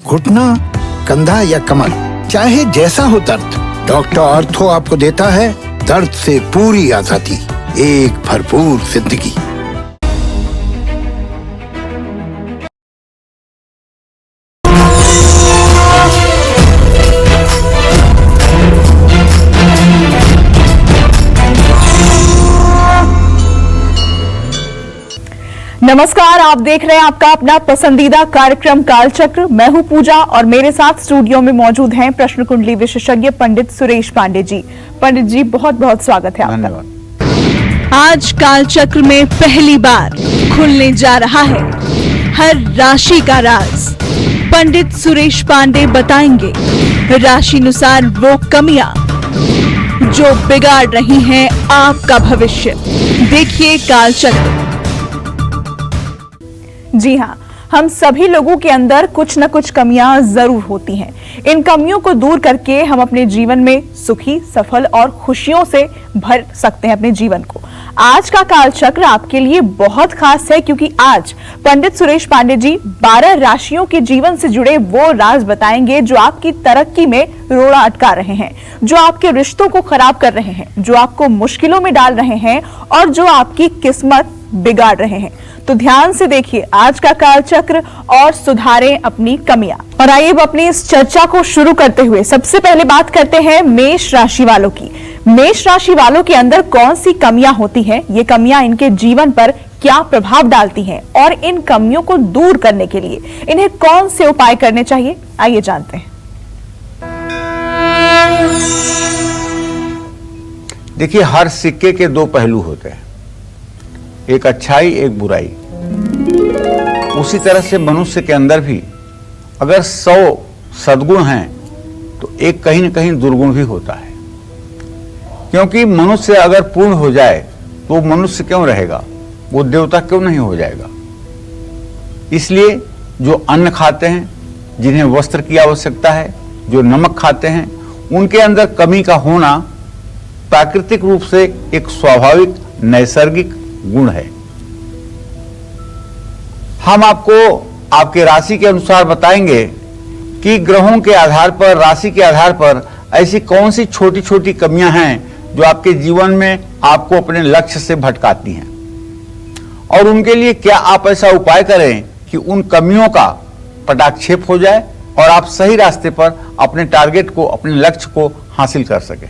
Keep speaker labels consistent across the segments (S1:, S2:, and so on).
S1: घुटना, कंधा या कमर, चाहे जैसा हो दर्द, डॉक्टर ऑर्थो आपको देता है दर्द से पूरी आजादी, एक भरपूर जिंदगी।
S2: नमस्कार, आप देख रहे हैं आपका अपना पसंदीदा कार्यक्रम कालचक्र। मैं हूं पूजा और मेरे साथ स्टूडियो में मौजूद हैं प्रश्न कुंडली विशेषज्ञ पंडित सुरेश पांडे जी। पंडित जी, बहुत बहुत स्वागत है आपका। आज कालचक्र में पहली बार खुलने जा रहा है हर राशि का राज। पंडित सुरेश पांडे बताएंगे राशि अनुसार वो कमियां जो बिगाड़ रही हैं आपका भविष्य। देखिए कालचक्र। जी हाँ, हम सभी लोगों के अंदर कुछ न कुछ कमियां जरूर होती हैं। इन कमियों को दूर करके हम अपने जीवन में सुखी, सफल और खुशियों से भर सकते हैं अपने जीवन को। आज का कालचक्र आपके लिए बहुत खास है क्योंकि आज पंडित सुरेश पांडे जी 12 राशियों के जीवन से जुड़े वो राज बताएंगे जो आपकी तरक्की में रोड़ा अटका रहे हैं, जो आपके रिश्तों को खराब कर रहे हैं, जो आपको मुश्किलों में डाल रहे हैं और जो आपकी किस्मत बिगाड़ रहे हैं। तो ध्यान से देखिए आज का कालचक्र और सुधारें अपनी कमियां। और आइए अब अपनी इस चर्चा को शुरू करते हुए सबसे पहले बात करते हैं मेष राशि वालों की। मेष राशि वालों के अंदर कौन सी कमियां होती हैं, ये कमियां इनके जीवन पर क्या प्रभाव डालती हैं और इन कमियों को दूर करने के लिए इन्हें कौन से उपाय करने चाहिए, आइए जानते हैं।
S3: देखिए, हर सिक्के के दो पहलू होते हैं, एक अच्छाई एक बुराई। उसी तरह से मनुष्य के अंदर भी अगर 100 सद्गुण हैं तो एक कहीं न कहीं दुर्गुण भी होता है, क्योंकि मनुष्य अगर पूर्ण हो जाए तो मनुष्य क्यों रहेगा, वो देवता क्यों नहीं हो जाएगा। इसलिए जो अन्न खाते हैं, जिन्हें वस्त्र की आवश्यकता है, जो नमक खाते हैं, उनके अंदर कमी का होना प्राकृतिक रूप से एक स्वाभाविक नैसर्गिक गुण है। हम आपको आपके राशि के अनुसार बताएंगे कि ग्रहों के आधार पर, राशि के आधार पर ऐसी कौन सी छोटी छोटी कमियां हैं जो आपके जीवन में आपको अपने लक्ष्य से भटकाती हैं, और उनके लिए क्या आप ऐसा उपाय करें कि उन कमियों का पटाक्षेप हो जाए और आप सही रास्ते पर अपने टारगेट को, अपने लक्ष्य को हासिल कर सकें।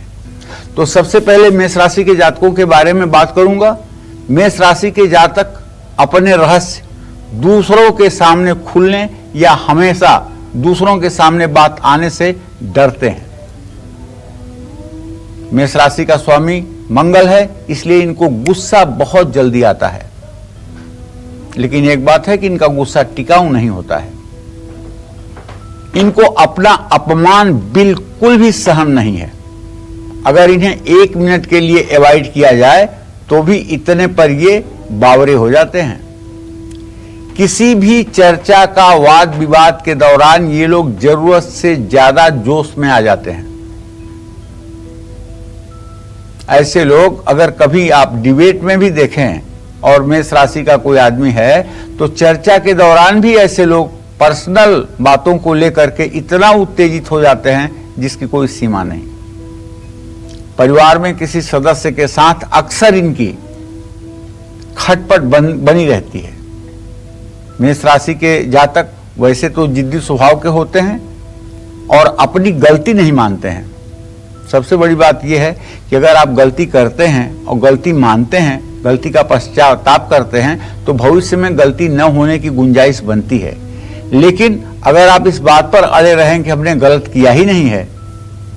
S3: तो सबसे पहले मेष राशि के जातकों के बारे में बात करूंगा। मेष राशि के जातक अपने रहस्य दूसरों के सामने खुलने या हमेशा दूसरों के सामने बात आने से डरते हैं। मेष राशि का स्वामी मंगल है, इसलिए इनको गुस्सा बहुत जल्दी आता है, लेकिन एक बात है कि इनका गुस्सा टिकाऊ नहीं होता है। इनको अपना अपमान बिल्कुल भी सहन नहीं है। अगर इन्हें 1 मिनट के लिए अवॉइड किया जाए तो भी इतने पर ये बावरे हो जाते हैं। किसी भी चर्चा का वाद विवाद के दौरान ये लोग जरूरत से ज्यादा जोश में आ जाते हैं। ऐसे लोग अगर कभी आप डिबेट में भी देखें और मेष राशि का कोई आदमी है तो चर्चा के दौरान भी ऐसे लोग पर्सनल बातों को लेकर के इतना उत्तेजित हो जाते हैं जिसकी कोई सीमा नहीं। परिवार में किसी सदस्य के साथ अक्सर इनकी खटपट बनी रहती है। मेष राशि के जातक वैसे तो जिद्दी स्वभाव के होते हैं और अपनी गलती नहीं मानते हैं। सबसे बड़ी बात यह है कि अगर आप गलती करते हैं और गलती मानते हैं, गलती का पश्चाताप करते हैं, तो भविष्य में गलती न होने की गुंजाइश बनती है। लेकिन अगर आप इस बात पर अड़े रहें कि हमने गलत किया ही नहीं है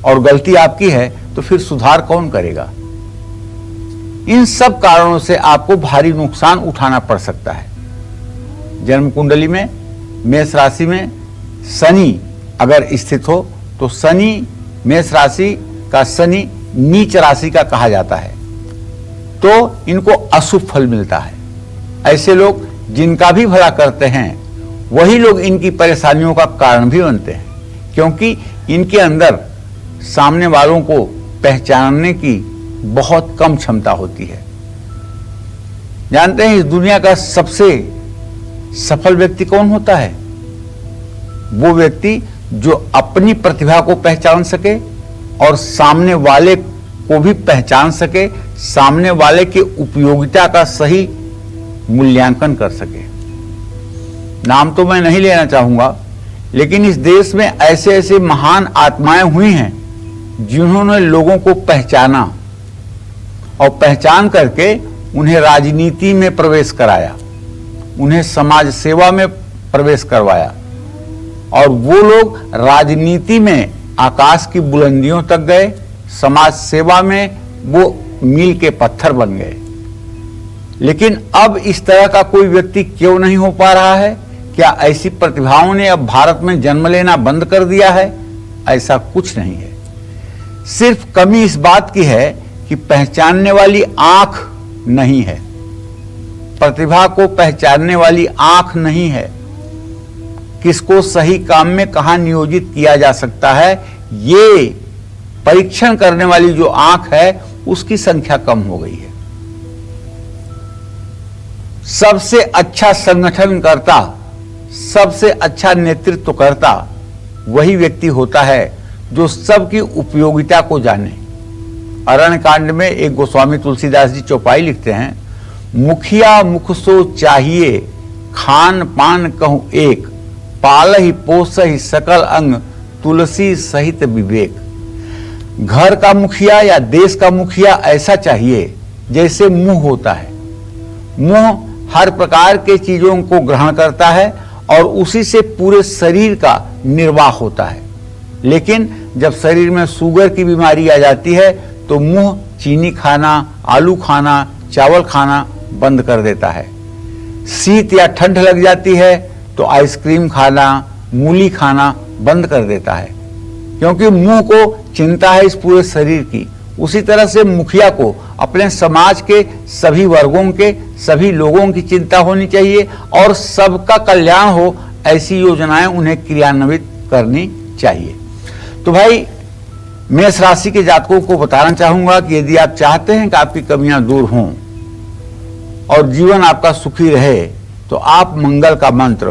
S3: और गलती आपकी है, तो फिर सुधार कौन करेगा। इन सब कारणों से आपको भारी नुकसान उठाना पड़ सकता है। जन्म कुंडली में मेष राशि में शनि अगर स्थित हो तो शनि, मेष राशि का शनि नीच राशि का कहा जाता है, तो इनको अशुभ फल मिलता है। ऐसे लोग जिनका भी भला करते हैं वही लोग इनकी परेशानियों का कारण भी बनते हैं, क्योंकि इनके अंदर सामने वालों को पहचानने की बहुत कम क्षमता होती है। जानते हैं इस दुनिया का सबसे सफल व्यक्ति कौन होता है? वो व्यक्ति जो अपनी प्रतिभा को पहचान सके और सामने वाले को भी पहचान सके, सामने वाले की उपयोगिता का सही मूल्यांकन कर सके। नाम तो मैं नहीं लेना चाहूंगा, लेकिन इस देश में ऐसे ऐसे महान आत्माएं हुई हैं जिन्होंने लोगों को पहचाना और पहचान करके उन्हें राजनीति में प्रवेश कराया, उन्हें समाज सेवा में प्रवेश करवाया, और वो लोग राजनीति में आकाश की बुलंदियों तक गए, समाज सेवा में वो मील के पत्थर बन गए। लेकिन अब इस तरह का कोई व्यक्ति क्यों नहीं हो पा रहा है? क्या ऐसी प्रतिभाओं ने अब भारत में जन्म लेना बंद कर दिया है? ऐसा कुछ नहीं है। सिर्फ कमी इस बात की है कि पहचानने वाली आंख नहीं है, प्रतिभा को पहचानने वाली आंख नहीं है। किसको सही काम में कहां नियोजित किया जा सकता है, ये परीक्षण करने वाली जो आंख है उसकी संख्या कम हो गई है। सबसे अच्छा संगठनकर्ता, सबसे अच्छा नेतृत्वकर्ता वही व्यक्ति होता है जो सबकी उपयोगिता को जाने। अरण्य कांड में एक गोस्वामी तुलसीदास जी चौपाई लिखते हैं, मुखिया मुख सो चाहिए, खान पान कहूं एक, पालहि पोसहि सकल अंग, तुलसी सहित विवेक। घर का मुखिया या देश का मुखिया ऐसा चाहिए जैसे मुंह होता है। मुंह हर प्रकार के चीजों को ग्रहण करता है और उसी से पूरे शरीर का निर्वाह होता है। लेकिन जब शरीर में शुगर की बीमारी आ जाती है तो मुंह चीनी खाना, आलू खाना, चावल खाना बंद कर देता है। शीत या ठंड लग जाती है तो आइसक्रीम खाना, मूली खाना बंद कर देता है, क्योंकि मुंह को चिंता है इस पूरे शरीर की। उसी तरह से मुखिया को अपने समाज के सभी वर्गों के सभी लोगों की चिंता होनी चाहिए और सबका कल्याण हो, ऐसी योजनाएं उन्हें क्रियान्वित करनी चाहिए। तो भाई, मेष राशि के जातकों को बताना चाहूंगा कि यदि आप चाहते हैं कि आपकी कमियां दूर हों और जीवन आपका सुखी रहे, तो आप मंगल का मंत्र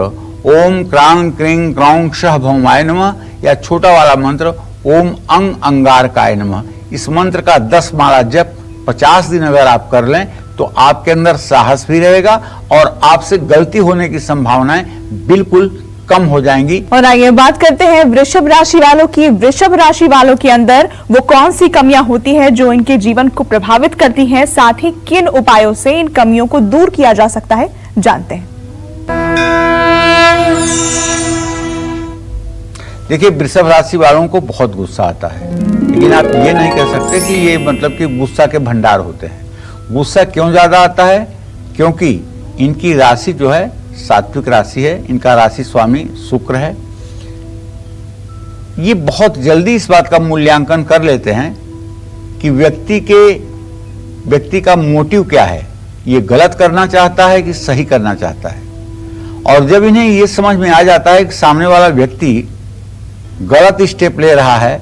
S3: ओम क्रांग क्रिंग क्रौंग शह भौमाय नमः या छोटा वाला मंत्र ओम अंग अंगारकाय नमः, इस मंत्र का 10 माला जप 50 दिन अगर आप कर लें तो आपके अंदर साहस भी रहेगा और आपसे गलती होने की संभावनाएं बिल्कुल कम हो जाएंगी।
S2: और आइए बात करते हैं वृषभ राशि वालों की। वृषभ राशि वालों के अंदर वो कौन सी कमियां होती हैं जो इनके जीवन को प्रभावित करती हैं, साथ ही किन उपायों से इन कमियों को दूर किया जा सकता है, जानते हैं।
S3: देखिए, वृषभ राशि वालों को बहुत गुस्सा आता है, लेकिन आप ये नहीं कह सकते कि ये मतलब कि गुस्सा के भंडार होते हैं। गुस्सा क्यों ज्यादा आता है? क्योंकि इनकी राशि जो है सात्विक राशि है, इनका राशि स्वामी शुक्र है। ये बहुत जल्दी इस बात का मूल्यांकन कर लेते हैं कि व्यक्ति का मोटिव क्या है, ये गलत करना चाहता है कि सही करना चाहता है। और जब इन्हें ये समझ में आ जाता है कि सामने वाला व्यक्ति गलत स्टेप ले रहा है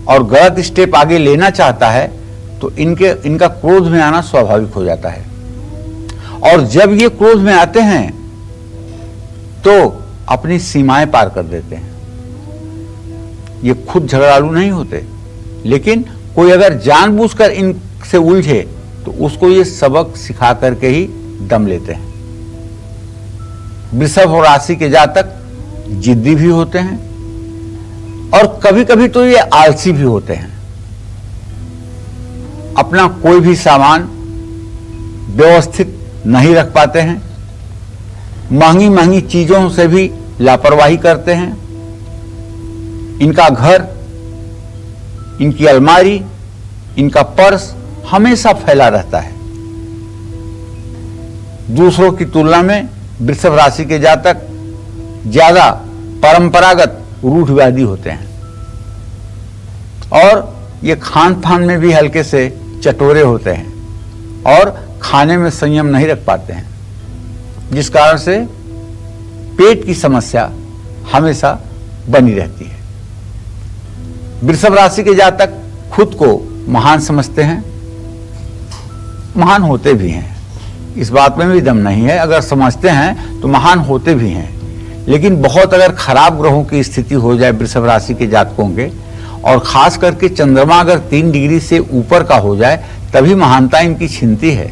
S3: और गलत स्टेप आगे लेना चाहता है, तो इनका क्रोध में आना स्वाभाविक हो जाता है। और जब ये क्रोध में आते हैं तो अपनी सीमाएं पार कर देते हैं। ये खुद झगड़ालू नहीं होते, लेकिन कोई अगर जानबूझकर इनसे उलझे तो उसको ये सबक सिखा करके ही दम लेते हैं। वृषभ राशि के जातक जिद्दी भी होते हैं और कभी कभी तो ये आलसी भी होते हैं। अपना कोई भी सामान व्यवस्थित नहीं रख पाते हैं, महंगी महंगी चीजों से भी लापरवाही करते हैं। इनका घर, इनकी अलमारी, इनका पर्स हमेशा फैला रहता है। दूसरों की तुलना में वृषभ राशि के जातक ज्यादा परंपरागत रूढ़िवादी होते हैं और ये खान पान में भी हल्के से चटोरे होते हैं और खाने में संयम नहीं रख पाते हैं, जिस कारण से पेट की समस्या हमेशा बनी रहती है। वृषभ राशि के जातक खुद को महान समझते हैं, महान होते भी हैं, इस बात में भी दम नहीं है। अगर समझते हैं तो महान होते भी हैं, लेकिन बहुत अगर खराब ग्रहों की स्थिति हो जाए वृषभ राशि के जातकों के, और खास करके चंद्रमा अगर 3 डिग्री से ऊपर का हो जाए तभी महानता इनकी छिनती है,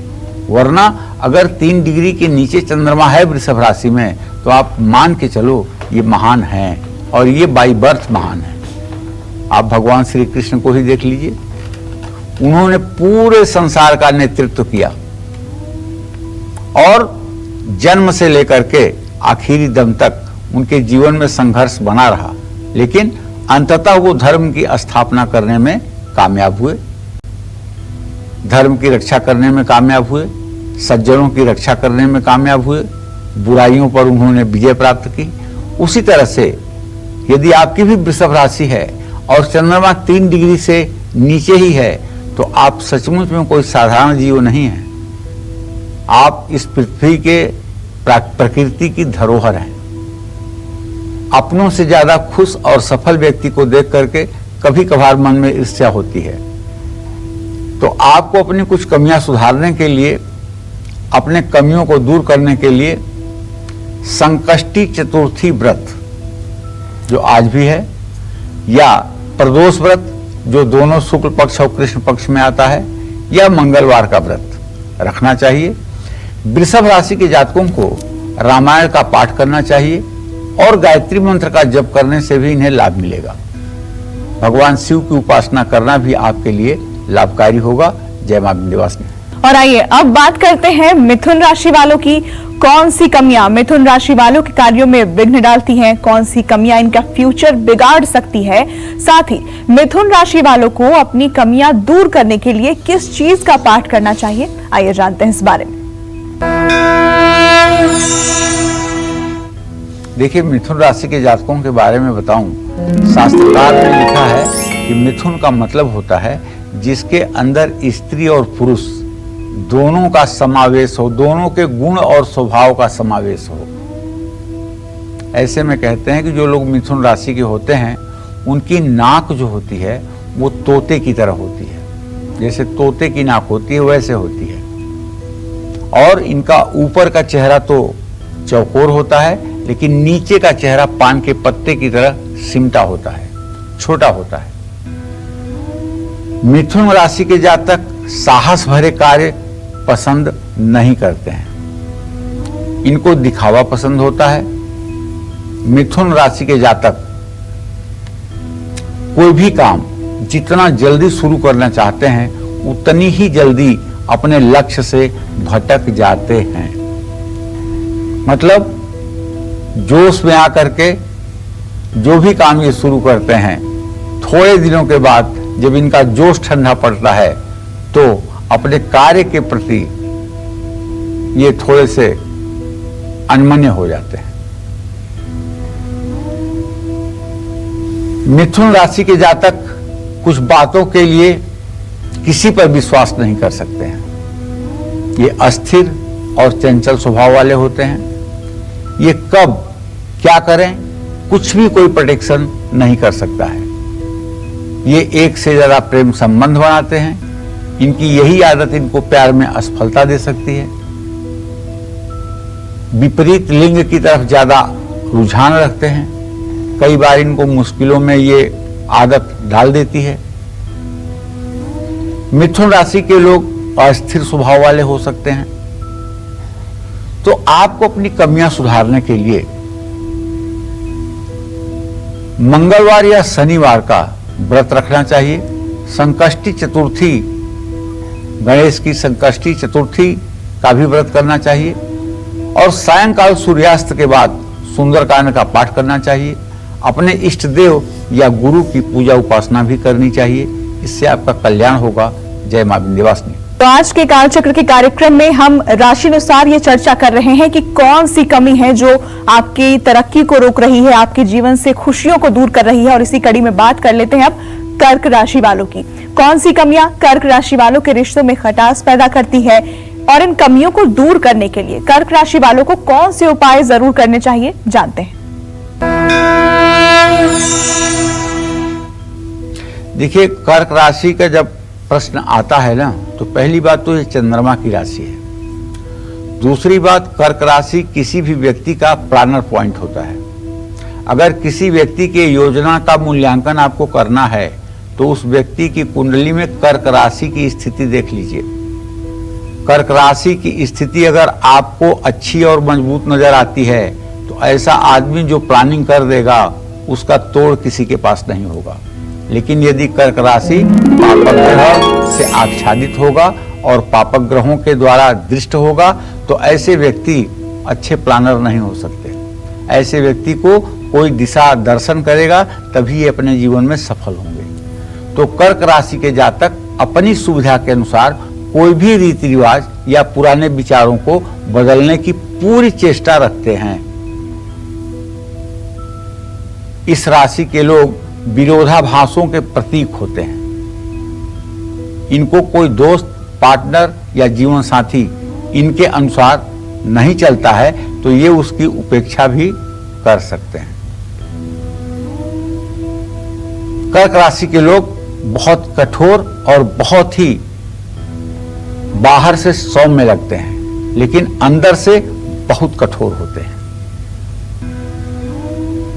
S3: वरना अगर 3 डिग्री के नीचे चंद्रमा है वृषभ राशि में तो आप मान के चलो ये महान हैं, और ये बाई बर्थ महान है। आप भगवान श्री कृष्ण को ही देख लीजिए, उन्होंने पूरे संसार का नेतृत्व किया और जन्म से लेकर के आखिरी दम तक उनके जीवन में संघर्ष बना रहा, लेकिन अंततः वो धर्म की स्थापना करने में कामयाब हुए, धर्म की रक्षा करने में कामयाब हुए, सज्जनों की रक्षा करने में कामयाब हुए, बुराइयों पर उन्होंने विजय प्राप्त की। उसी तरह से यदि आपकी भी वृषभ राशि है और चंद्रमा 3 डिग्री से नीचे ही है तो आप सचमुच में कोई साधारण जीव नहीं है। आप इस पृथ्वी के प्रकृति की धरोहर हैं। अपनों से ज्यादा खुश और सफल व्यक्ति को देख करके कभी कभार मन में ईर्ष्या होती है। तो आपको अपनी कुछ कमियां सुधारने के लिए, अपने कमियों को दूर करने के लिए संकष्टी चतुर्थी व्रत जो आज भी है, या प्रदोष व्रत जो दोनों शुक्ल पक्ष और कृष्ण पक्ष में आता है, या मंगलवार का व्रत रखना चाहिए। वृषभ राशि के जातकों को रामायण का पाठ करना चाहिए और गायत्री मंत्र का जप करने से भी इन्हें लाभ मिलेगा। भगवान शिव की उपासना करना भी आपके लिए लाभकारी होगा। जय मां विंध्यवासिनी।
S2: और आइए अब बात करते हैं मिथुन राशि वालों की। कौन सी कमियां मिथुन राशि वालों के कार्यों में विघ्न डालती हैं, कौन सी कमियां इनका फ्यूचर बिगाड़ सकती है, साथ ही मिथुन राशि वालों को अपनी कमियां दूर करने के लिए किस चीज का पाठ करना चाहिए, आइए जानते हैं इस बारे में।
S3: देखिए, मिथुन राशि के जातकों के बारे में बताऊं, शास्त्रकार ने लिखा है कि मिथुन का मतलब होता है जिसके अंदर स्त्री और पुरुष दोनों का समावेश हो, दोनों के गुण और स्वभाव का समावेश हो। ऐसे में कहते हैं कि जो लोग मिथुन राशि के होते हैं उनकी नाक जो होती है वो तोते की तरह होती है, जैसे तोते की नाक होती है वैसे होती है। और इनका ऊपर का चेहरा तो चौकोर होता है, लेकिन नीचे का चेहरा पान के पत्ते की तरह सिमटा होता है, छोटा होता है। मिथुन राशि के जातक साहस भरे कार्य पसंद नहीं करते हैं, इनको दिखावा पसंद होता है। मिथुन राशि के जातक कोई भी काम जितना जल्दी शुरू करना चाहते हैं उतनी ही जल्दी अपने लक्ष्य से भटक जाते हैं। मतलब जोश में आकर के जो भी काम ये शुरू करते हैं, थोड़े दिनों के बाद जब इनका जोश ठंडा पड़ता है तो अपने कार्य के प्रति ये थोड़े से अनमने हो जाते हैं। मिथुन राशि के जातक कुछ बातों के लिए किसी पर विश्वास नहीं कर सकते हैं। ये अस्थिर और चंचल स्वभाव वाले होते हैं। ये कब क्या करें कुछ भी कोई प्रेडिक्शन नहीं कर सकता है। ये एक से ज्यादा प्रेम संबंध बनाते हैं। इनकी यही आदत इनको प्यार में असफलता दे सकती है। विपरीत लिंग की तरफ ज्यादा रुझान रखते हैं। कई बार इनको मुश्किलों में ये आदत डाल देती है। मिथुन राशि के लोग अस्थिर स्वभाव वाले हो सकते हैं। तो आपको अपनी कमियां सुधारने के लिए मंगलवार या शनिवार का व्रत रखना चाहिए। संकष्टी चतुर्थी, गणेश की संकष्टी चतुर्थी का भी व्रत करना चाहिए। और सायंकाल सूर्यास्त के बाद सुंदरकांड का पाठ करना चाहिए। अपने इष्ट देव या गुरु की पूजा उपासना भी करनी चाहिए। इससे आपका कल्याण होगा। जय मां विंध्यवासिनी।
S2: तो आज के कालचक्र के कार्यक्रम में हम राशि अनुसार ये चर्चा कर रहे हैं कि कौन सी कमी है जो आपकी तरक्की को रोक रही है, आपके जीवन से खुशियों को दूर कर रही है। और इसी कड़ी में बात कर लेते हैं अब कर्क राशि वालों की। कौन सी कमियां कर्क राशि वालों के रिश्तों में खटास पैदा करती है और इन कमियों को दूर करने के लिए कर्क राशि वालों को कौन से उपाय जरूर करने चाहिए, जानते हैं।
S3: देखिए, कर्क राशि का जब प्रश्न आता है ना, तो पहली बात तो ये चंद्रमा की राशि है। दूसरी बात, कर्क राशि किसी भी व्यक्ति का प्राणर पॉइंट होता है। अगर किसी व्यक्ति के योजना का मूल्यांकन आपको करना है तो उस व्यक्ति की कुंडली में कर्क राशि की स्थिति देख लीजिए। कर्क राशि की स्थिति अगर आपको अच्छी और मजबूत नजर आती है तो ऐसा आदमी जो प्लानिंग कर देगा उसका तोड़ किसी के पास नहीं होगा। लेकिन यदि कर्क राशि पापक ग्रह से आच्छादित होगा और पापक ग्रहों के द्वारा दृष्ट होगा तो ऐसे व्यक्ति अच्छे प्लानर नहीं हो सकते। ऐसे व्यक्ति को कोई दिशा दर्शन करेगा तभी ये अपने जीवन में सफल होंगे। तो कर्क राशि के जातक अपनी सुविधा के अनुसार कोई भी रीति रिवाज या पुराने विचारों को बदलने की पूरी चेष्टा रखते हैं। इस राशि के लोग विरोधाभासों के प्रतीक होते हैं। इनको कोई दोस्त, पार्टनर या जीवन साथी इनके अनुसार नहीं चलता है तो ये उसकी उपेक्षा भी कर सकते हैं। कर्क राशि के लोग बहुत कठोर और बहुत ही बाहर से सौम्य लगते हैं लेकिन अंदर से बहुत कठोर होते हैं।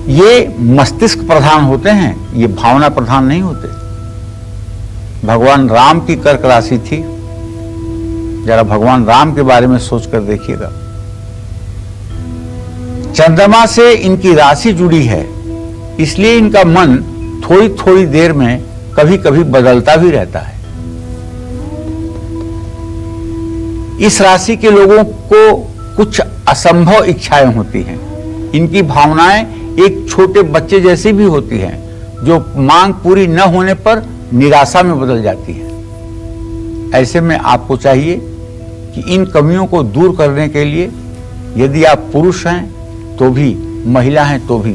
S3: ये मस्तिष्क प्रधान होते हैं, ये भावना प्रधान नहीं होते। भगवान राम की कर्क राशि थी, जरा भगवान राम के बारे में सोचकर देखिएगा। चंद्रमा से इनकी राशि जुड़ी है, इसलिए इनका मन थोड़ी थोड़ी देर में कभी कभी बदलता भी रहता है। इस राशि के लोगों को कुछ असंभव इच्छाएं होती हैं। इनकी भावनाएं एक छोटे बच्चे जैसी भी होती हैं जो मांग पूरी न होने पर निराशा में बदल जाती है। ऐसे में आपको चाहिए कि इन कमियों को दूर करने के लिए यदि आप पुरुष हैं तो भी, महिला हैं तो भी,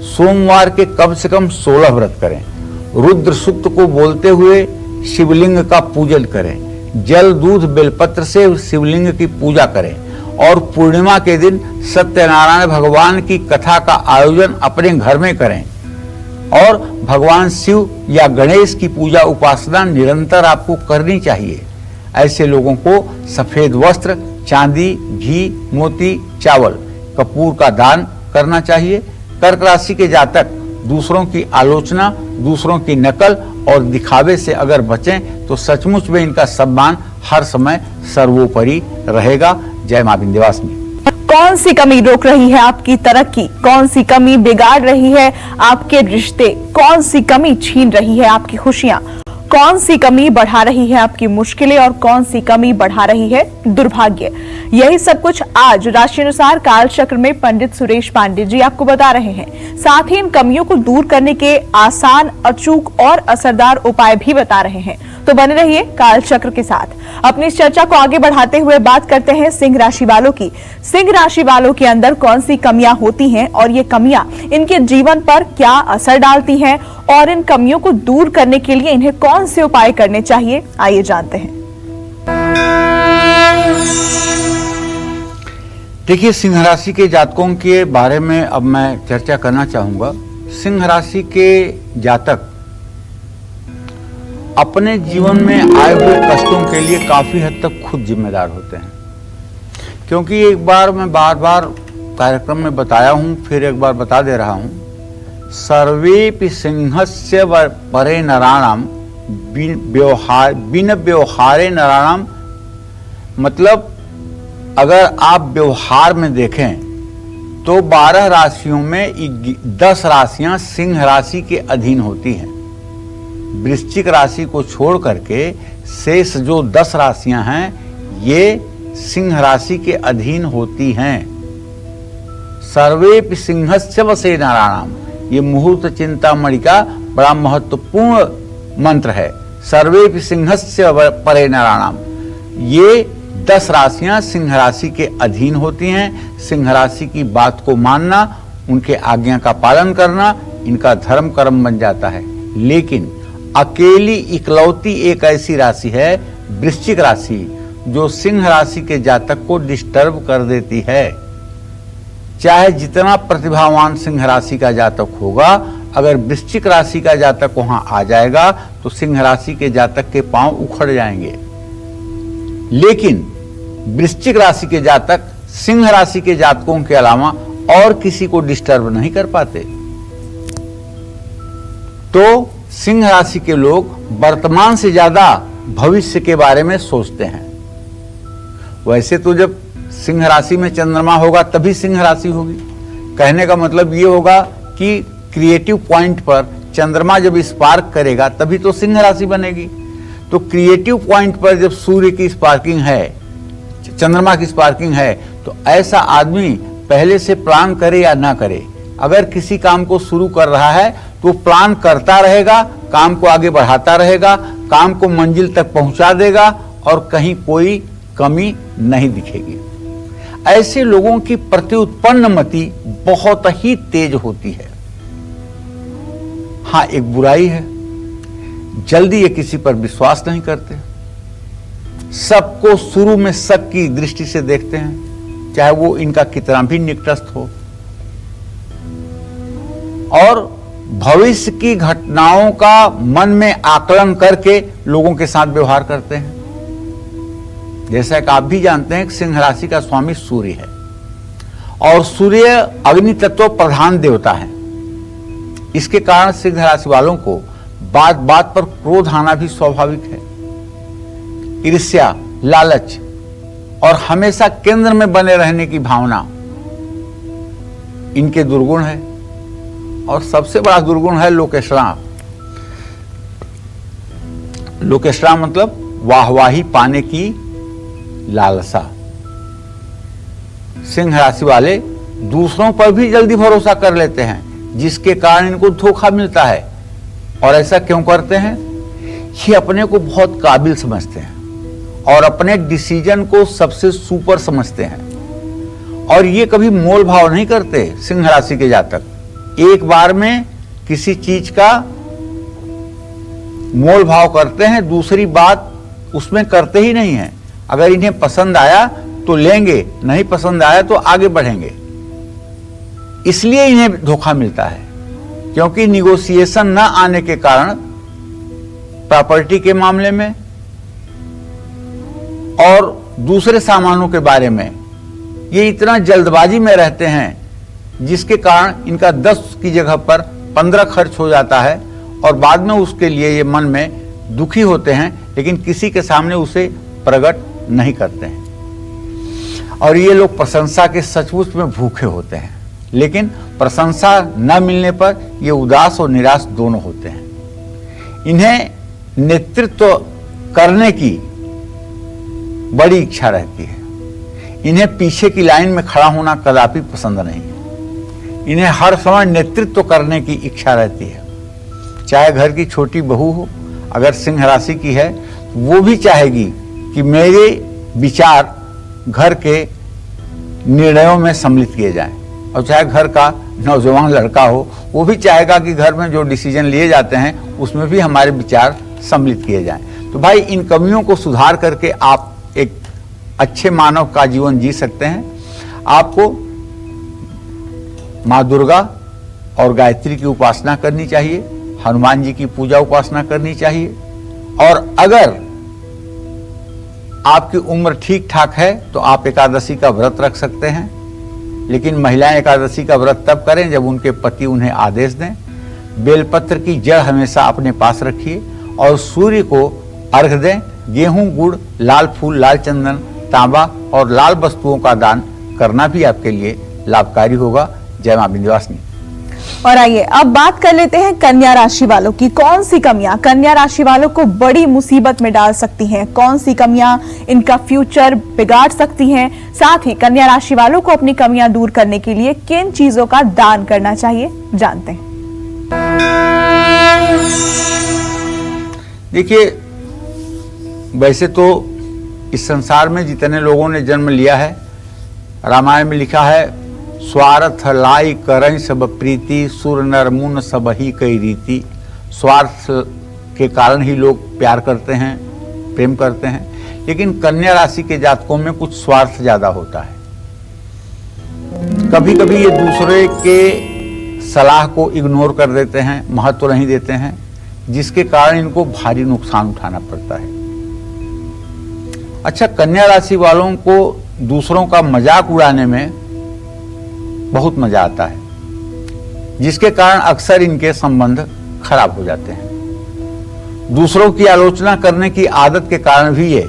S3: सोमवार के कम से कम 16 व्रत करें। रुद्र सूक्त को बोलते हुए शिवलिंग का पूजन करें। जल, दूध, बेलपत्र से शिवलिंग की पूजा करें और पूर्णिमा के दिन सत्यनारायण भगवान की कथा का आयोजन अपने घर में करें और भगवान शिव या गणेश की पूजा उपासना निरंतर आपको करनी चाहिए। ऐसे लोगों को सफेद वस्त्र, चांदी, घी, मोती, चावल, कपूर का दान करना चाहिए। कर्क राशि के जातक दूसरों की आलोचना, दूसरों की नकल और दिखावे से अगर बचें तो सचमुच में इनका सम्मान हर समय सर्वोपरि रहेगा। जय मां विंध्यवासिनी।
S2: कौन सी कमी रोक रही है आपकी तरक्की? कौन सी कमी बिगाड़ रही है आपके रिश्ते? कौन सी कमी छीन रही है आपकी खुशियां? कौन सी कमी बढ़ा रही है आपकी मुश्किलें और कौन सी कमी बढ़ा रही है दुर्भाग्य? यही सब कुछ आज राशि अनुसार काल चक्र में पंडित सुरेश पांडे जी आपको बता रहे हैं। साथ ही इन कमियों को दूर करने के आसान, अचूक और असरदार उपाय भी बता रहे हैं। तो बने रहिए काल चक्र के साथ। अपनी इस चर्चा को आगे बढ़ाते हुए बात करते हैं सिंह राशि वालों की। सिंह राशि वालों के अंदर कौन सी कमियां होती हैं और ये कमियां इनके जीवन पर क्या असर डालती हैं और इन कमियों को दूर करने के लिए इन्हें कौन से उपाय करने चाहिए, आइए जानते हैं।
S3: देखिए, सिंह राशि के जातकों के बारे में अब मैं चर्चा करना चाहूंगा। सिंह राशि के जातक अपने जीवन में आए हुए कष्टों के लिए काफी हद तक खुद जिम्मेदार होते हैं, क्योंकि एक बार मैं बार बार कार्यक्रम में बताया हूं, फिर एक बार बता दे रहा हूं। सर्वेपि सिंहस्य परे नराणाम बिन व्यवहारे नराणाम, मतलब अगर आप व्यवहार में देखें तो 12 राशियों में 10 राशियां सिंह राशि के अधीन होती हैं। वृश्चिक राशि को छोड़ करके शेष जो 10 राशियां हैं ये सिंह राशि के अधीन होती हैं। सर्वेपि सिंहस्य वसे नारायणाम, ये मुहूर्त चिंतामणि का बड़ा महत्वपूर्ण मंत्र है। सर्वेपि सिंहस्य परे नारायणाम, ये 10 राशियां सिंह राशि के अधीन होती हैं। सिंह राशि की बात को मानना, उनके आज्ञा का पालन करना इनका धर्म कर्म बन जाता है। लेकिन अकेली इकलौती एक ऐसी राशि है वृश्चिक राशि जो सिंह राशि के जातक को डिस्टर्ब कर देती है। चाहे जितना प्रतिभावान सिंह राशि का जातक होगा, अगर वृश्चिक राशि का जातक वहां आ जाएगा तो सिंह राशि के जातक के पांव उखड़ जाएंगे। लेकिन वृश्चिक राशि के जातक सिंह राशि के जातकों के अलावा और किसी को डिस्टर्ब नहीं कर पाते। तो सिंह राशि के लोग वर्तमान से ज्यादा भविष्य के बारे में सोचते हैं। वैसे तो जब सिंह राशि में चंद्रमा होगा तभी सिंह राशि होगी। कहने का मतलब ये होगा कि क्रिएटिव पॉइंट पर चंद्रमा जब स्पार्क करेगा तभी तो सिंह राशि बनेगी। तो क्रिएटिव पॉइंट पर जब सूर्य की स्पार्किंग है, चंद्रमा की स्पार्किंग है, तो ऐसा आदमी पहले से प्लान करे या ना करे, अगर किसी काम को शुरू कर रहा है तो प्लान करता रहेगा, काम को आगे बढ़ाता रहेगा, काम को मंजिल तक पहुंचा देगा और कहीं कोई कमी नहीं दिखेगी। ऐसे लोगों की प्रत्युत्पन्न मति बहुत ही तेज होती है। हाँ, एक बुराई है, जल्दी ये किसी पर विश्वास नहीं करते, सबको शुरू में शक की दृष्टि से देखते हैं, चाहे वो इनका कितना भी निकटस्थ हो, और भविष्य की घटनाओं का मन में आकलन करके लोगों के साथ व्यवहार करते हैं। जैसा कि आप भी जानते हैं कि सिंह राशि का स्वामी सूर्य है और सूर्य अग्नि तत्व प्रधान देवता है। इसके कारण सिंह राशि वालों को बात बात पर क्रोध आना भी स्वाभाविक है। ईर्ष्या, लालच और हमेशा केंद्र में बने रहने की भावना इनके दुर्गुण है। और सबसे बड़ा दुर्गुण है लोकेशरा। लोकेशरा मतलब वाहवाही पाने की लालसा। सिंह राशि वाले दूसरों पर भी जल्दी भरोसा कर लेते हैं, जिसके कारण इनको धोखा मिलता है। और ऐसा क्यों करते हैं? ये अपने को बहुत काबिल समझते हैं और अपने डिसीजन को सबसे सुपर समझते हैं, और ये कभी मोल भाव नहीं करते। सिंह राशि के जातक एक बार में किसी चीज का मोल भाव करते हैं, दूसरी बात उसमें करते ही नहीं है। अगर इन्हें पसंद आया तो लेंगे, नहीं पसंद आया तो आगे बढ़ेंगे। इसलिए इन्हें धोखा मिलता है, क्योंकि निगोशिएशन न आने के कारण प्रॉपर्टी के मामले में और दूसरे सामानों के बारे में ये इतना जल्दबाजी में रहते हैं, जिसके कारण इनका 10 की जगह पर 15 खर्च हो जाता है और बाद में उसके लिए ये मन में दुखी होते हैं, लेकिन किसी के सामने उसे प्रकट नहीं करते हैं। और ये लोग प्रशंसा के सचमुच में भूखे होते हैं, लेकिन प्रशंसा न मिलने पर ये उदास और निराश दोनों होते हैं। इन्हें नेतृत्व करने की बड़ी इच्छा रहती है। इन्हें पीछे की लाइन में खड़ा होना कदापि पसंद नहीं है। इन्हें हर समय नेतृत्व करने की इच्छा रहती है। चाहे घर की छोटी बहू हो, अगर सिंह राशि की है, वो भी चाहेगी कि मेरे विचार घर के निर्णयों में सम्मिलित किए जाएं। और चाहे घर का नौजवान लड़का हो, वो भी चाहेगा कि घर में जो डिसीजन लिए जाते हैं उसमें भी हमारे विचार सम्मिलित किए जाएं। तो भाई, इन कमियों को सुधार करके आप एक अच्छे मानव का जीवन जी सकते हैं। आपको माँ दुर्गा और गायत्री की उपासना करनी चाहिए, हनुमान जी की पूजा उपासना करनी चाहिए। और अगर आपकी उम्र ठीक ठाक है तो आप एकादशी का व्रत रख सकते हैं, लेकिन महिलाएं एकादशी का व्रत तब करें जब उनके पति उन्हें आदेश दें। बेलपत्र की जड़ हमेशा अपने पास रखिए और सूर्य को अर्घ दें। गेहूं, गुड़, लाल फूल, लाल चंदन, तांबा और लाल वस्तुओं का दान करना भी आपके लिए लाभकारी होगा। जय मां विंध्यवासिनी।
S2: और आइए अब बात कर लेते हैं कन्या राशि वालों की। कौन सी कमियां कन्या राशि वालों को बड़ी मुसीबत में डाल सकती हैं? कौन सी कमियां इनका फ्यूचर बिगाड़ सकती हैं? साथ ही कन्या राशि वालों को अपनी कमियां दूर करने के लिए किन चीजों का दान करना चाहिए, जानते हैं।
S3: देखिए, वैसे तो इस संसार में जितने लोगों ने जन्म लिया है, रामायण में लिखा है, स्वार्थ लाई करई सब प्रीति, सुर नर मुन सब ही कई रीति। स्वार्थ के कारण ही लोग प्यार करते हैं, प्रेम करते हैं, लेकिन कन्या राशि के जातकों में कुछ स्वार्थ ज्यादा होता है। कभी कभी ये दूसरे के सलाह को इग्नोर कर देते हैं, महत्व नहीं देते हैं, जिसके कारण इनको भारी नुकसान उठाना पड़ता है। अच्छा, कन्या राशि वालों को दूसरों का मजाक उड़ाने में बहुत मजा आता है, जिसके कारण अक्सर इनके संबंध खराब हो जाते हैं। दूसरों की आलोचना करने की आदत के कारण भी ये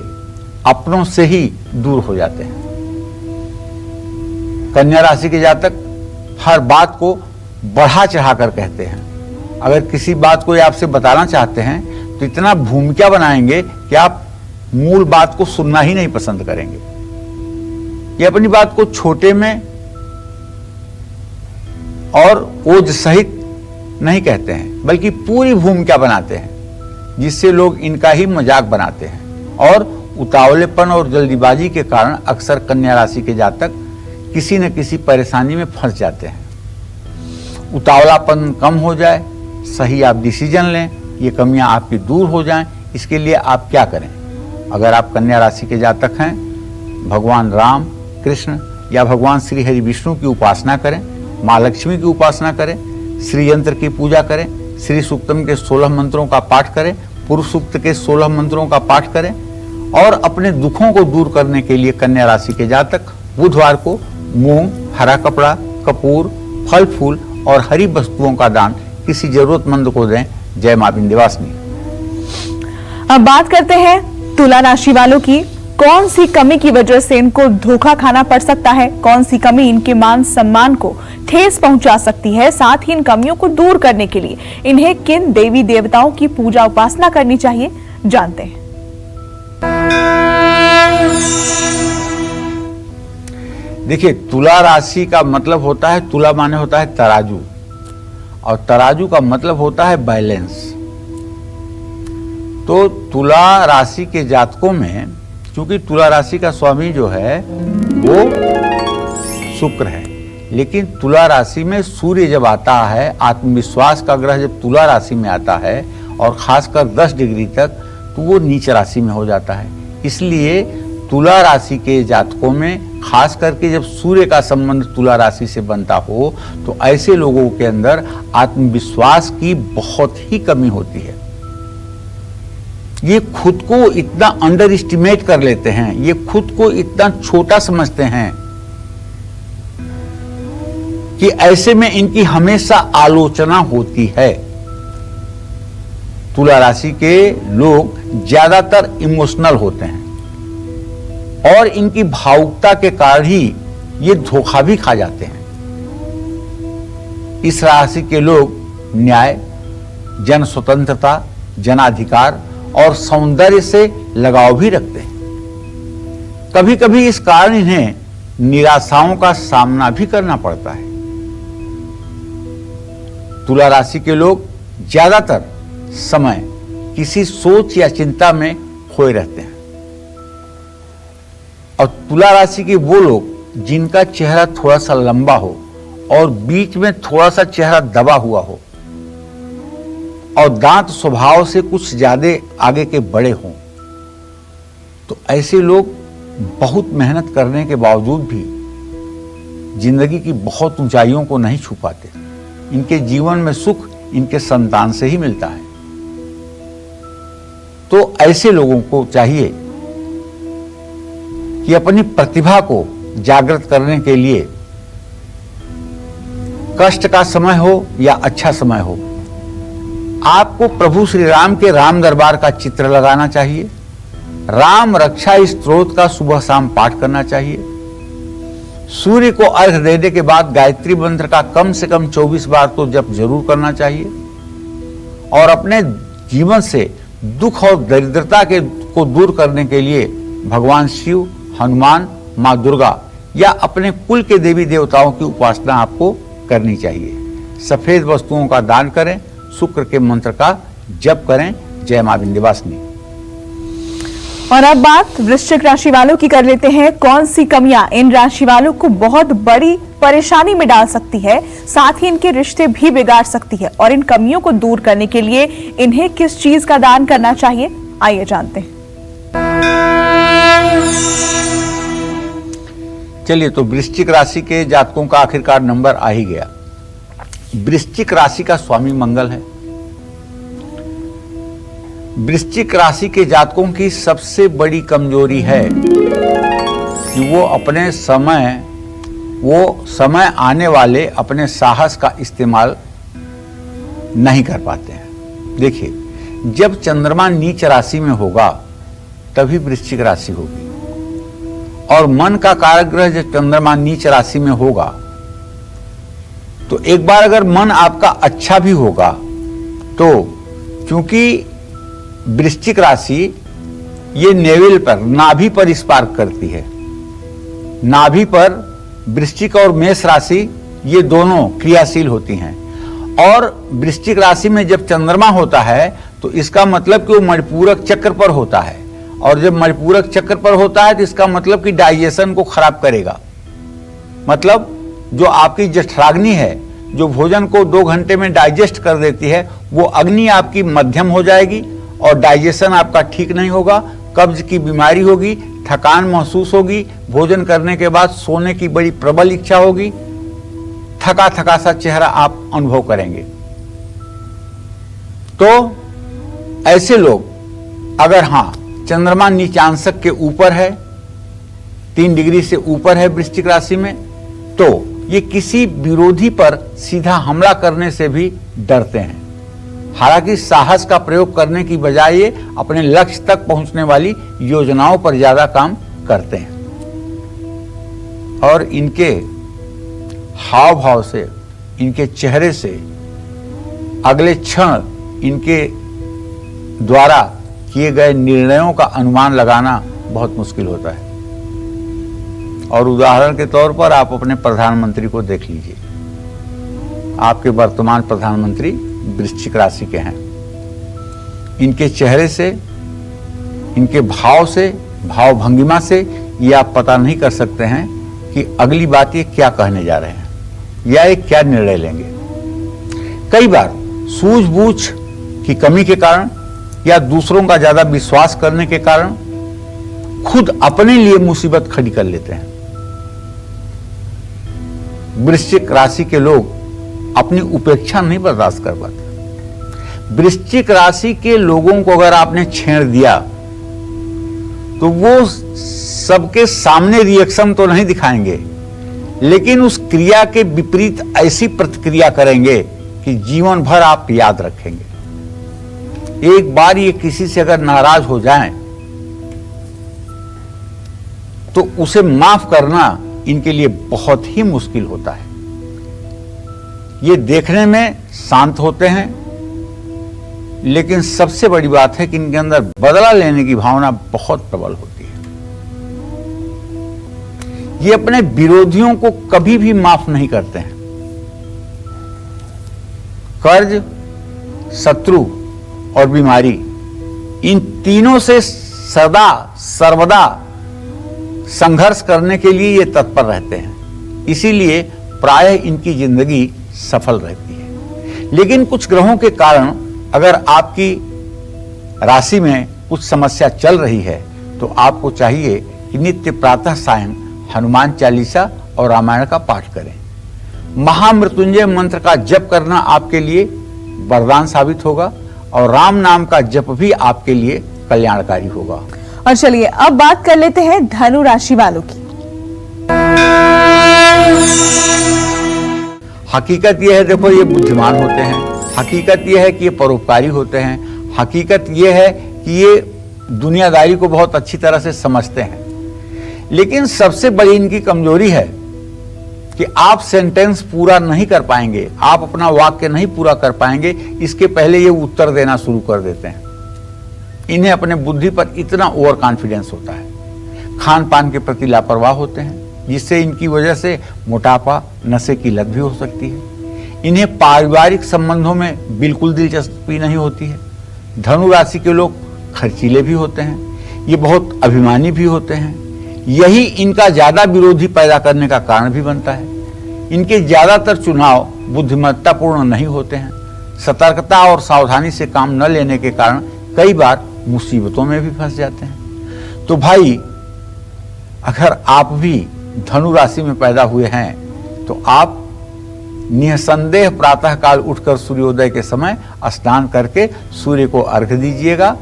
S3: अपनों से ही दूर हो जाते हैं। कन्या राशि के जातक हर बात को बढ़ा चढ़ा कर कहते हैं। अगर किसी बात को आपसे बताना चाहते हैं तो इतना भूमिका बनाएंगे कि आप मूल बात को सुनना ही नहीं पसंद करेंगे। ये अपनी बात को छोटे में और ओज सहित नहीं कहते हैं, बल्कि पूरी भूमिका बनाते हैं, जिससे लोग इनका ही मजाक बनाते हैं। और उतावलेपन और जल्दीबाजी के कारण अक्सर कन्या राशि के जातक किसी न किसी परेशानी में फंस जाते हैं। उतावलापन कम हो जाए, सही आप डिसीजन लें, ये कमियां आपकी दूर हो जाएं, इसके लिए आप क्या करें? अगर आप कन्या राशि के जातक हैं, भगवान राम, कृष्ण या भगवान श्री हरि विष्णु की उपासना करें, माँ लक्ष्मी की उपासना करें, श्री यंत्र की पूजा करें, श्री सूक्तम के 16 मंत्रों का पाठ करें, पुरुष सूक्त के 16 मंत्रों का पाठ करें और अपने दुखों को दूर करने के लिए कन्या राशि के जातक बुधवार को मूंग, हरा कपड़ा, कपूर, फल फूल और हरी वस्तुओं का दान किसी जरूरतमंद को दें। जय मां विंध्यवासिनी।
S2: अब बात करते हैं तुला राशि वालों की। कौन सी कमी की वजह से इनको धोखा खाना पड़ सकता है? कौन सी कमी इनके मान सम्मान को ठेस पहुंचा सकती है? साथ ही इन कमियों को दूर करने के लिए इन्हें किन देवी देवताओं की पूजा उपासना करनी चाहिए, जानते हैं।
S3: देखिए, तुला राशि का मतलब होता है, तुला माने होता है तराजू, और तराजू का मतलब होता है बैलेंस। तो तुला राशि के जातकों में, क्योंकि तुला राशि का स्वामी जो है वो शुक्र है, लेकिन तुला राशि में सूर्य जब आता है, आत्मविश्वास का ग्रह जब तुला राशि में आता है और खासकर 10 डिग्री तक, तो वो नीच राशि में हो जाता है। इसलिए तुला राशि के जातकों में खास करके जब सूर्य का संबंध तुला राशि से बनता हो तो ऐसे लोगों के अंदर आत्मविश्वास की बहुत ही कमी होती है। ये खुद को इतना अंडर एस्टिमेट कर लेते हैं, ये खुद को इतना छोटा समझते हैं कि ऐसे में इनकी हमेशा आलोचना होती है। तुला राशि के लोग ज्यादातर इमोशनल होते हैं और इनकी भावुकता के कारण ही ये धोखा भी खा जाते हैं। इस राशि के लोग न्याय, जन स्वतंत्रता, जनाधिकार और सौंदर्य से लगाव भी रखते हैं। कभी कभी इस कारण इन्हें निराशाओं का सामना भी करना पड़ता है। तुला राशि के लोग ज्यादातर समय किसी सोच या चिंता में खोए रहते हैं। और तुला राशि के वो लोग जिनका चेहरा थोड़ा सा लंबा हो और बीच में थोड़ा सा चेहरा दबा हुआ हो और दांत स्वभाव से कुछ ज्यादा आगे के बड़े हों, तो ऐसे लोग बहुत मेहनत करने के बावजूद भी जिंदगी की बहुत ऊंचाइयों को नहीं छू पाते। इनके जीवन में सुख इनके संतान से ही मिलता है। तो ऐसे लोगों को चाहिए कि अपनी प्रतिभा को जागृत करने के लिए कष्ट का समय हो या अच्छा समय हो, आपको प्रभु श्री राम के राम दरबार का चित्र लगाना चाहिए। राम रक्षा स्तोत्र का सुबह शाम पाठ करना चाहिए। सूर्य को अर्घ्य देने के बाद गायत्री मंत्र का कम से कम 24 बार तो जप जरूर करना चाहिए। और अपने जीवन से दुख और दरिद्रता को दूर करने के लिए भगवान शिव, हनुमान, माँ दुर्गा या अपने कुल के देवी देवताओं की उपासना आपको करनी चाहिए। सफेद वस्तुओं का दान करें, शुक्र के मंत्र का जप करें। जय मां विंध्यवासिनी।
S2: और अब बात वृश्चिक राशि वालों की कर लेते हैं। कौन सी कमियां इन राशि वालों को बहुत बड़ी परेशानी में डाल सकती है, साथ ही इनके रिश्ते भी बिगाड़ सकती है, और इन कमियों को दूर करने के लिए इन्हें किस चीज का दान करना चाहिए, आइए जानते हैं।
S3: चलिए, तो वृश्चिक राशि के जातकों का आखिरकार नंबर आ ही गया। वृश्चिक राशि का स्वामी मंगल है। वृश्चिक राशि के जातकों की सबसे बड़ी कमजोरी है कि वो समय आने वाले अपने साहस का इस्तेमाल नहीं कर पाते हैं। देखिए, जब चंद्रमा नीच राशि में होगा तभी वृश्चिक राशि होगी, और मन का कारक ग्रह जब चंद्रमा नीच राशि में होगा तो एक बार अगर मन आपका अच्छा भी होगा तो क्योंकि वृश्चिक राशि ये नेवल पर, नाभि पर स्पार्क करती है। नाभि पर वृश्चिक और मेष राशि ये दोनों क्रियाशील होती हैं, और वृश्चिक राशि में जब चंद्रमा होता है तो इसका मतलब कि वो मणिपूरक चक्र पर होता है, और जब मणिपूरक चक्र पर होता है तो इसका मतलब कि डाइजेशन को खराब करेगा। मतलब जो आपकी जठराग्नि है, जो भोजन को 2 घंटे में डाइजेस्ट कर देती है, वो अग्नि आपकी मध्यम हो जाएगी और डाइजेशन आपका ठीक नहीं होगा, कब्ज की बीमारी होगी, थकान महसूस होगी, भोजन करने के बाद सोने की बड़ी प्रबल इच्छा होगी, थका थका सा चेहरा आप अनुभव करेंगे। तो ऐसे लोग अगर हाँ चंद्रमा नीचांशक के ऊपर है, 3 डिग्री से ऊपर है वृश्चिक राशि में, तो ये किसी विरोधी पर सीधा हमला करने से भी डरते हैं। हालांकि साहस का प्रयोग करने की बजाय ये अपने लक्ष्य तक पहुंचने वाली योजनाओं पर ज्यादा काम करते हैं, और इनके हाव भाव से, इनके चेहरे से अगले क्षण इनके द्वारा किए गए निर्णयों का अनुमान लगाना बहुत मुश्किल होता है। और उदाहरण के तौर पर आप अपने प्रधानमंत्री को देख लीजिए। आपके वर्तमान प्रधानमंत्री वृश्चिक राशि के हैं। इनके चेहरे से, इनके भाव से, भाव भंगिमा से ये आप पता नहीं कर सकते हैं कि अगली बात ये क्या कहने जा रहे हैं या ये क्या निर्णय लेंगे। कई बार सूझबूझ की कमी के कारण या दूसरों का ज्यादा विश्वास करने के कारण खुद अपने लिए मुसीबत खड़ी कर लेते हैं। वृश्चिक राशि के लोग अपनी उपेक्षा नहीं बर्दाश्त कर पाते। वृश्चिक राशि के लोगों को अगर आपने छेड़ दिया तो वो सबके सामने रिएक्शन तो नहीं दिखाएंगे, लेकिन उस क्रिया के विपरीत ऐसी प्रतिक्रिया करेंगे कि जीवन भर आप याद रखेंगे। एक बार ये किसी से अगर नाराज हो जाएं तो उसे माफ करना इनके लिए बहुत ही मुश्किल होता है। ये देखने में शांत होते हैं, लेकिन सबसे बड़ी बात है कि इनके अंदर बदला लेने की भावना बहुत प्रबल होती है। ये अपने विरोधियों को कभी भी माफ नहीं करते हैं। कर्ज, शत्रु और बीमारी, इन तीनों से सदा सर्वदा संघर्ष करने के लिए ये तत्पर रहते हैं। इसीलिए प्रायः इनकी जिंदगी सफल रहती है। लेकिन कुछ ग्रहों के कारण अगर आपकी राशि में कुछ समस्या चल रही है तो आपको चाहिए कि नित्य प्रातः सायं हनुमान चालीसा और रामायण का पाठ करें। महामृत्युंजय मंत्र का जप करना आपके लिए वरदान साबित होगा, और राम नाम का जप भी आपके लिए कल्याणकारी होगा।
S2: और चलिए अब बात कर लेते हैं धनु राशि वालों की।
S3: हकीकत यह है, देखो, ये बुद्धिमान होते हैं। हकीकत यह है कि ये परोपकारी होते हैं। हकीकत यह है कि ये दुनियादारी को बहुत अच्छी तरह से समझते हैं। लेकिन सबसे बड़ी इनकी कमजोरी है कि आप सेंटेंस पूरा नहीं कर पाएंगे, आप अपना वाक्य नहीं पूरा कर पाएंगे, इसके पहले ये उत्तर देना शुरू कर देते हैं। इन्हें अपने बुद्धि पर इतना ओवर कॉन्फिडेंस होता है। खान पान के प्रति लापरवाह होते हैं, जिससे इनकी वजह से मोटापा, नशे की लत भी हो सकती है। इन्हें पारिवारिक संबंधों में बिल्कुल दिलचस्पी नहीं होती है। धनु राशि के लोग खर्चीले भी होते हैं, ये बहुत अभिमानी भी होते हैं। यही इनका ज्यादा विरोधी पैदा करने का कारण भी बनता है। इनके ज्यादातर चुनाव बुद्धिमत्तापूर्ण नहीं होते हैं। सतर्कता और सावधानी से काम न लेने के कारण कई बार मुसीबतों में भी फंस जाते हैं। तो भाई, अगर आप भी धनु राशि में पैदा हुए हैं तो आप निसंदेह प्रातः काल उठकर सूर्योदय के समय स्नान करके सूर्य को अर्घ्य दीजिएगा,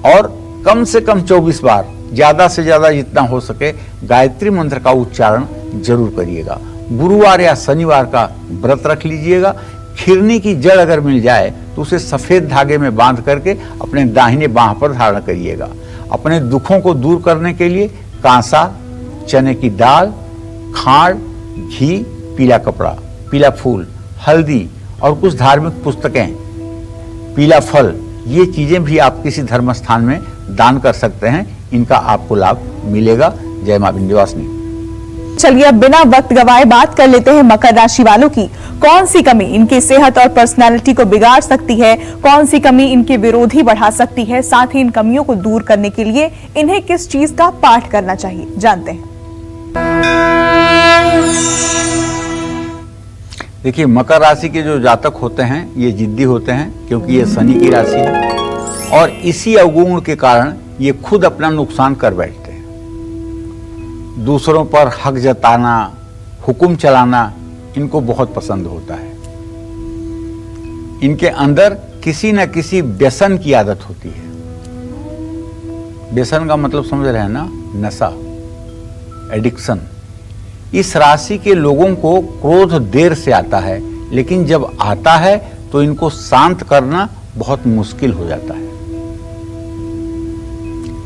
S3: और कम से कम 24 बार, ज्यादा से ज्यादा जितना हो सके, गायत्री मंत्र का उच्चारण जरूर करिएगा। गुरुवार या शनिवार का व्रत रख लीजिएगा। खिरनी की जड़ अगर मिल जाए तो उसे सफेद धागे में बांध करके अपने दाहिने बांह पर धारण करिएगा। अपने दुखों को दूर करने के लिए कांसा, चने की दाल, खांड, घी, पीला कपड़ा, पीला फूल, हल्दी और कुछ धार्मिक पुस्तकें, पीला फल, ये चीजें भी आप किसी धर्म स्थान में दान कर सकते हैं। इनका आपको लाभ मिलेगा। जय मां विंध्यवासिनी।
S2: चलिए अब बिना वक्त गवाए बात कर लेते हैं मकर राशि वालों की। कौन सी कमी इनकी सेहत और पर्सनालिटी को बिगाड़ सकती है, कौन सी कमी इनके विरोधी बढ़ा सकती है, साथ ही इन कमियों को दूर करने के लिए इन्हें किस चीज का पाठ करना चाहिए, जानते हैं।
S3: देखिए, मकर राशि के जो जातक होते हैं ये जिद्दी होते हैं, क्योंकि ये शनि की राशि है और इसी अवगुण के कारण ये खुद अपना नुकसान कर बैठते हैं। दूसरों पर हक जताना, हुक्म चलाना इनको बहुत पसंद होता है। इनके अंदर किसी न किसी व्यसन की आदत होती है। व्यसन का मतलब समझ रहे हैं ना, नशा, एडिक्शन। इस राशि के लोगों को क्रोध देर से आता है, लेकिन जब आता है तो इनको शांत करना बहुत मुश्किल हो जाता है।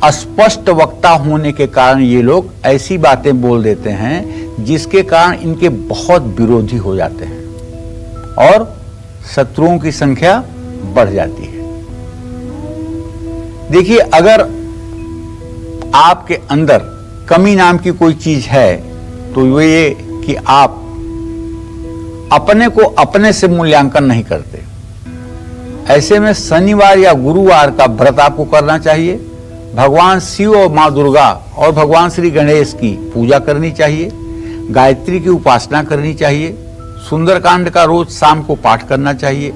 S3: अस्पष्ट वक्ता होने के कारण ये लोग ऐसी बातें बोल देते हैं जिसके कारण इनके बहुत विरोधी हो जाते हैं और शत्रुओं की संख्या बढ़ जाती है। देखिए, अगर आपके अंदर कमी नाम की कोई चीज है तो ये कि आप अपने को अपने से मूल्यांकन नहीं करते। ऐसे में शनिवार या गुरुवार का व्रत आपको करना चाहिए। भगवान शिव और मां दुर्गा और भगवान श्री गणेश की पूजा करनी चाहिए। गायत्री की उपासना करनी चाहिए। सुंदरकांड का रोज शाम को पाठ करना चाहिए।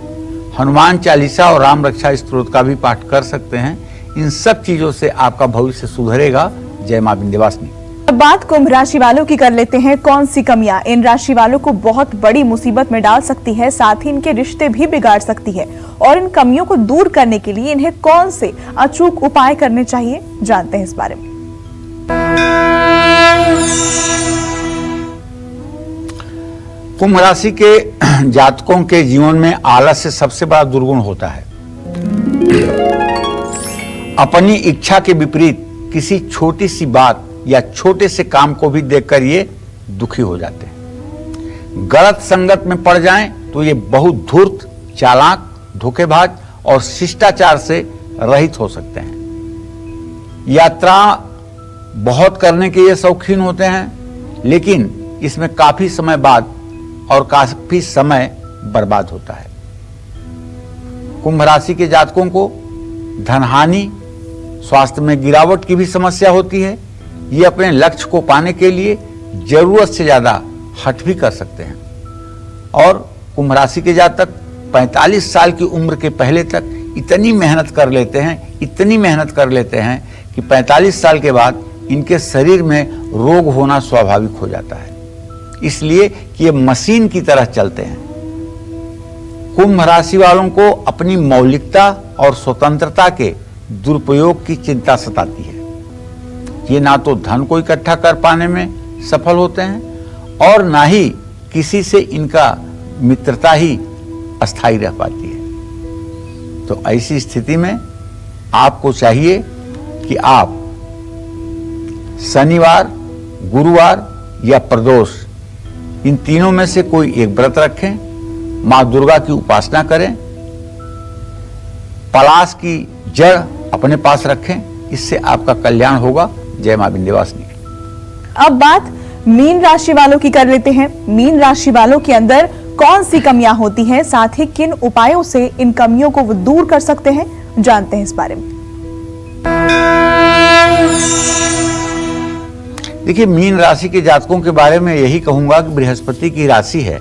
S3: हनुमान चालीसा और राम रक्षा स्तोत्र का भी पाठ कर सकते हैं। इन सब चीजों से आपका भविष्य सुधरेगा। जय मां विंध्यवासिनी।
S2: अब बात कुंभ राशि वालों की कर लेते हैं। कौन सी कमियां इन राशि वालों को बहुत बड़ी मुसीबत में डाल सकती है, साथ ही इनके रिश्ते भी बिगाड़ सकती है, और इन कमियों को दूर करने के लिए इन्हें कौन से अचूक उपाय करने चाहिए, जानते हैं इस बारे में।
S3: कुंभ राशि के जातकों के जीवन में आलस्य सबसे बड़ा दुर्गुण होता है। अपनी इच्छा के विपरीत किसी छोटी सी बात या छोटे से काम को भी देखकर ये दुखी हो जाते हैं। गलत संगत में पड़ जाएं तो ये बहुत धूर्त, चालाक, धोखेबाज और शिष्टाचार से रहित हो सकते हैं। यात्रा बहुत करने के ये शौकीन होते हैं, लेकिन इसमें काफी समय बाद और काफी समय बर्बाद होता है। कुंभ राशि के जातकों को धनहानि, स्वास्थ्य में गिरावट की भी समस्या होती है। ये अपने लक्ष्य को पाने के लिए जरूरत से ज्यादा हठ भी कर सकते हैं। और कुंभ राशि के जातक 45 साल की उम्र के पहले तक इतनी मेहनत कर लेते हैं कि 45 साल के बाद इनके शरीर में रोग होना स्वाभाविक हो जाता है, इसलिए कि ये मशीन की तरह चलते हैं। कुंभ राशि वालों को अपनी मौलिकता और स्वतंत्रता के दुरुपयोग की चिंता सताती है। ये ना तो धन को इकट्ठा कर पाने में सफल होते हैं और ना ही किसी से इनका मित्रता ही अस्थायी रह पाती है। तो ऐसी स्थिति में आपको चाहिए कि आप शनिवार, गुरुवार या प्रदोष, इन तीनों में से कोई एक व्रत रखें, मां दुर्गा की उपासना करें, पलाश की जड़ अपने पास रखें, इससे आपका कल्याण होगा। जय मां विंध्यवासिनी।
S2: अब बात मीन राशि वालों की कर लेते हैं। मीन राशि वालों के अंदर कौन सी कमियां होती हैं, साथ ही किन उपायों से इन कमियों को वो दूर कर सकते हैं, जानते हैं इस बारे में।
S3: देखिए, मीन राशि के जातकों के बारे में यही कहूंगा कि बृहस्पति की राशि है।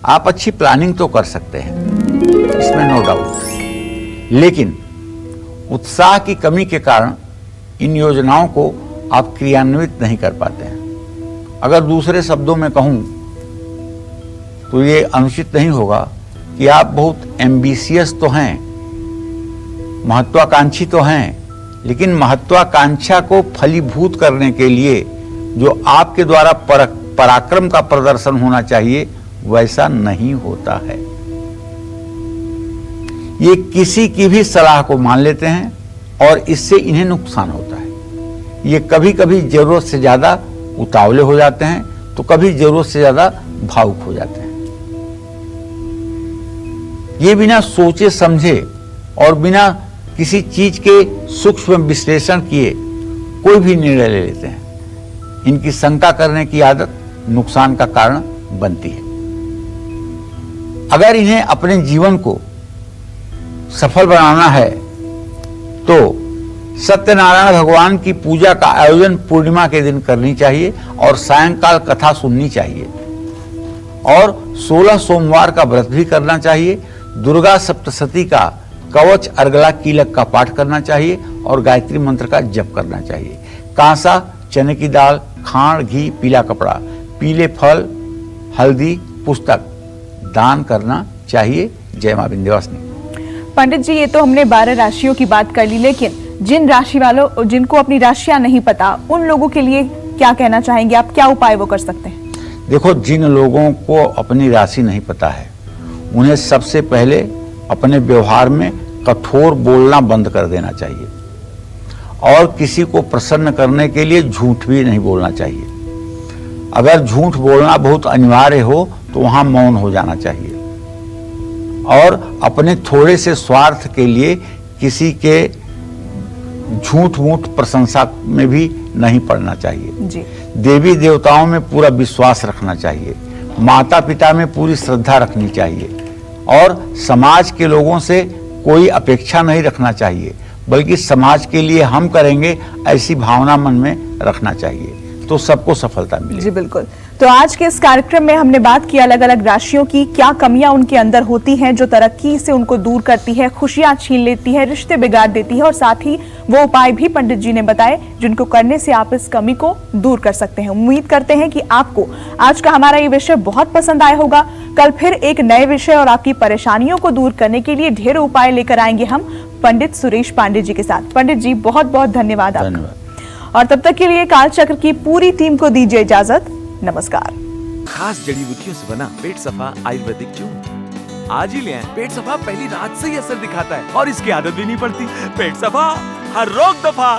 S3: आप अच्छी प्लानिंग तो कर सकते हैं, इसमें नो डाउट, लेकिन उत्साह की कमी के कारण इन योजनाओं को आप क्रियान्वित नहीं कर पाते हैं। अगर दूसरे शब्दों में कहूं तो ये अनुचित नहीं होगा कि आप बहुत एम्बिशियस तो हैं, महत्वाकांक्षी तो हैं, लेकिन महत्वाकांक्षा को फलीभूत करने के लिए जो आपके द्वारा पराक्रम का प्रदर्शन होना चाहिए वैसा नहीं होता है। ये किसी की भी सलाह को मान लेते हैं और इससे इन्हें नुकसान होता है। ये कभी कभी जरूरत से ज्यादा उतावले हो जाते हैं तो कभी जरूरत से ज्यादा भावुक हो जाते हैं। ये बिना सोचे समझे और बिना किसी चीज के सूक्ष्म विश्लेषण किए कोई भी निर्णय ले लेते हैं। इनकी शंका करने की आदत नुकसान का कारण बनती है। अगर इन्हें अपने जीवन को सफल बनाना है तो सत्यनारायण भगवान की पूजा का आयोजन पूर्णिमा के दिन करनी चाहिए और सायंकाल कथा सुननी चाहिए और 16 सोमवार का व्रत भी करना चाहिए। दुर्गा सप्तशती का कवच अर्गला कीलक का पाठ करना चाहिए और गायत्री मंत्र का जप करना चाहिए। कांसा, चने की दाल, खांड, घी, पीला कपड़ा, पीले फल, हल्दी, पुस्तक दान करना चाहिए। जय मां विंध्यवासिनी।
S2: पंडित जी, ये तो हमने 12 राशियों की बात कर ली, लेकिन जिन राशि वालों जिनको अपनी राशियां नहीं पता, उन लोगों के लिए क्या कहना चाहेंगे आप? क्या उपाय वो कर सकते हैं?
S3: देखो, जिन लोगों को अपनी राशि नहीं पता है उन्हें सबसे पहले अपने व्यवहार में कठोर बोलना बंद कर देना चाहिए और किसी को प्रसन्न करने के लिए झूठ भी नहीं बोलना चाहिए। अगर झूठ बोलना बहुत अनिवार्य हो तो वहां मौन हो जाना चाहिए और अपने थोड़े से स्वार्थ के लिए किसी के झूठ मूठ प्रशंसा में भी नहीं पड़ना चाहिए
S2: जी।
S3: देवी देवताओं में पूरा विश्वास रखना चाहिए, माता पिता में पूरी श्रद्धा रखनी चाहिए और समाज के लोगों से कोई अपेक्षा नहीं रखना चाहिए, बल्कि समाज के लिए हम करेंगे ऐसी भावना मन में रखना चाहिए, तो सबको सफलता मिलेगी।
S2: जी बिल्कुल। तो आज के इस कार्यक्रम में हमने बात की अलग अलग राशियों की, क्या कमियां उनके अंदर होती हैं जो तरक्की से उनको दूर करती है, खुशियां छीन लेती है, रिश्ते बिगाड़ देती है, और साथ ही वो उपाय भी पंडित जी ने बताए जिनको करने से आप इस कमी को दूर कर सकते हैं। उम्मीद करते हैं कि आपको आज का हमारा ये विषय बहुत पसंद आया होगा। कल फिर एक नए विषय और आपकी परेशानियों को दूर करने के लिए ढेर उपाय लेकर आएंगे हम पंडित सुरेश पांडे जी के साथ। पंडित जी, बहुत बहुत धन्यवाद आपका।
S3: धन्यवाद।
S2: और तब तक के लिए कालचक्र की पूरी टीम को दीजिए इजाजत। नमस्कार।
S4: खास जड़ी बूटियों से बना पेट सफा आयुर्वेदिक चूर्ण आज ही ले आएं। पेट सफा पहली रात से ही असर दिखाता है और इसकी आदत भी नहीं पड़ती। पेट सफा, हर रोग दफा।